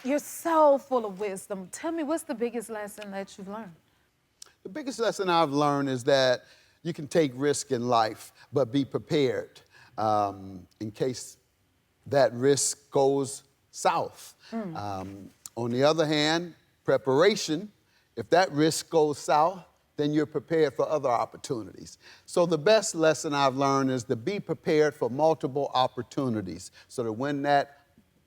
You're so full of wisdom. Tell me, what's the biggest lesson that you've learned? The biggest lesson I've learned is that you can take risk in life, but be prepared in case that risk goes south. On the other hand, preparation, if that risk goes south, then you're prepared for other opportunities. So the best lesson I've learned is to be prepared for multiple opportunities so that when that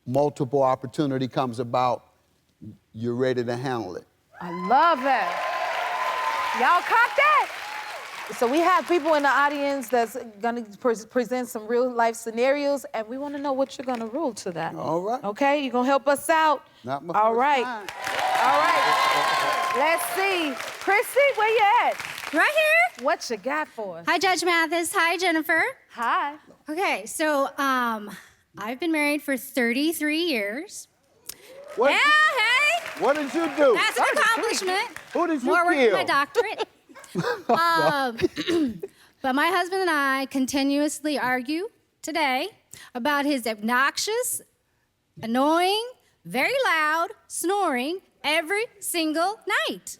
multiple opportunity comes about, you're ready to handle it. I love that. Y'all caught that? So we have people in the audience that's gonna present some real life scenarios, and we wanna know what you're gonna rule to that. All right. Okay, you gonna help us out? Not my All first right. time. All right. Let's see. Chrissy, where you at? Right here. What you got for us? Hi, Judge Mathis. Hi, Jennifer. Hi. Okay, so I've been married for 33 years. What, Yeah, hey. what did you do? That's an accomplishment. Who did you More work kill? for my doctorate. But my husband and I continuously argue today about his obnoxious, annoying, very loud snoring every single night.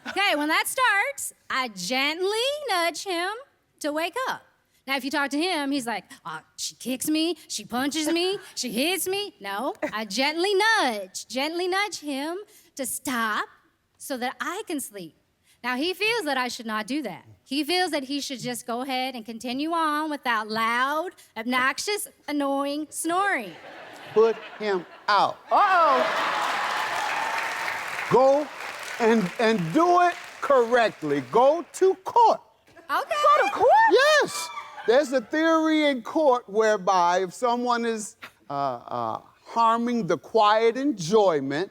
Okay, when that starts, I gently nudge him to wake up. Now, if you talk to him, he's like, oh, she kicks me, she punches me, she hits me. No, I gently nudge him to stop so that I can sleep. Now, he feels that I should not do that. He feels that he should just go ahead and continue on without loud, obnoxious, annoying snoring. Put him out. Uh-oh. Go and do it correctly. Go to court. Okay. Go to court? Yes. There's a theory in court whereby if someone is harming the quiet enjoyment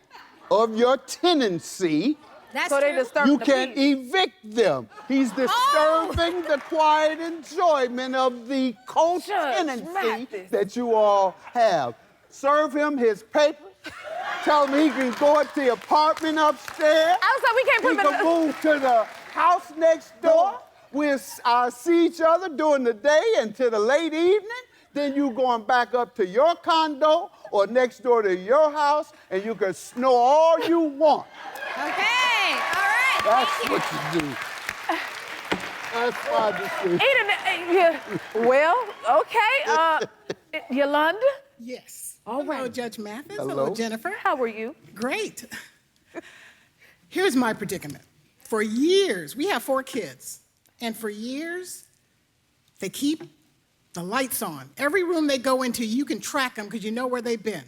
of your tenancy, That's So they true. disturb you the can peace. evict them. He's disturbing the quiet enjoyment of the co-tenancy Mathis. that you all have. Serve him his papers. Tell him he can go up to the apartment upstairs. I was like, we can't He put him in can the... move to the house next door. We'll see each other during the day until the late evening. Then you going back up to your condo or next door to your house, and you can snore all you want. Okay, all right. That's Thank you. what you do. That's fine to see. Yeah. Well, okay. Yolanda, Yes. All Hello, right. Judge Mathis. Hello. Hello, Jennifer. how are you? Great. Here's my predicament. For years, we have 4 kids, and for years, they keep the lights on. Every room they go into, you can track them because you know where they've been.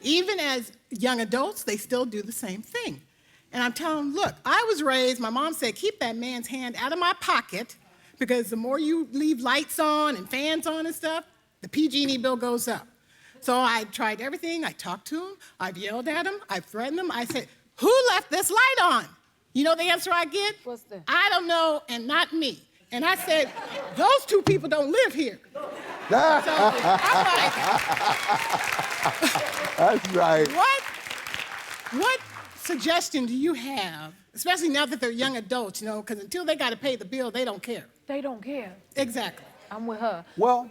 Even as young adults, they still do the same thing. And I'm telling them, look, I was raised, my mom said, keep that man's hand out of my pocket because the more you leave lights on and fans on and stuff, the PG&E bill goes up. So I tried everything. I talked to him. I've yelled at him. I've threatened him. I said, who left this light on? You know the answer I get? What's that? I don't know, and not me. And I said, those 2 people don't live here. So I'm like, That's right. what suggestion do you have, especially now that they're young adults, you know, because until they got to pay the bill, they don't care. They don't care. Exactly. I'm with her. Well,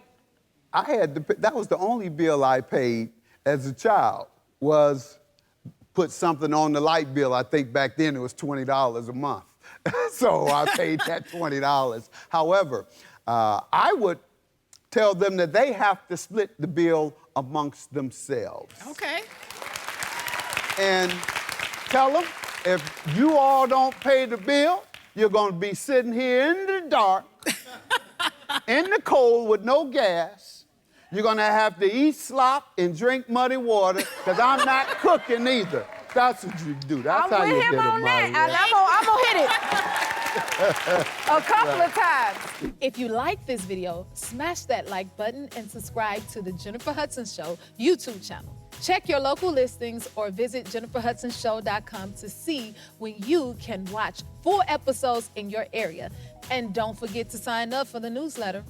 that was the only bill I paid as a child, was put something on the light bill. I think back then it was $20 a month. So I paid that $20. However, I would tell them that they have to split the bill amongst themselves. Okay. And tell them, if you all don't pay the bill, you're going to be sitting here in the dark, in the cold with no gas. You're going to have to eat slop and drink muddy water because I'm not cooking either. That's what you do. That's how I'm you with get him them on that. out I'm gonna hit it a couple of times. If you like this video, smash that like button and subscribe to the Jennifer Hudson Show YouTube channel. Check your local listings or visit jenniferhudsonshow.com to see when you can watch full episodes in your area. And don't forget to sign up for the newsletter.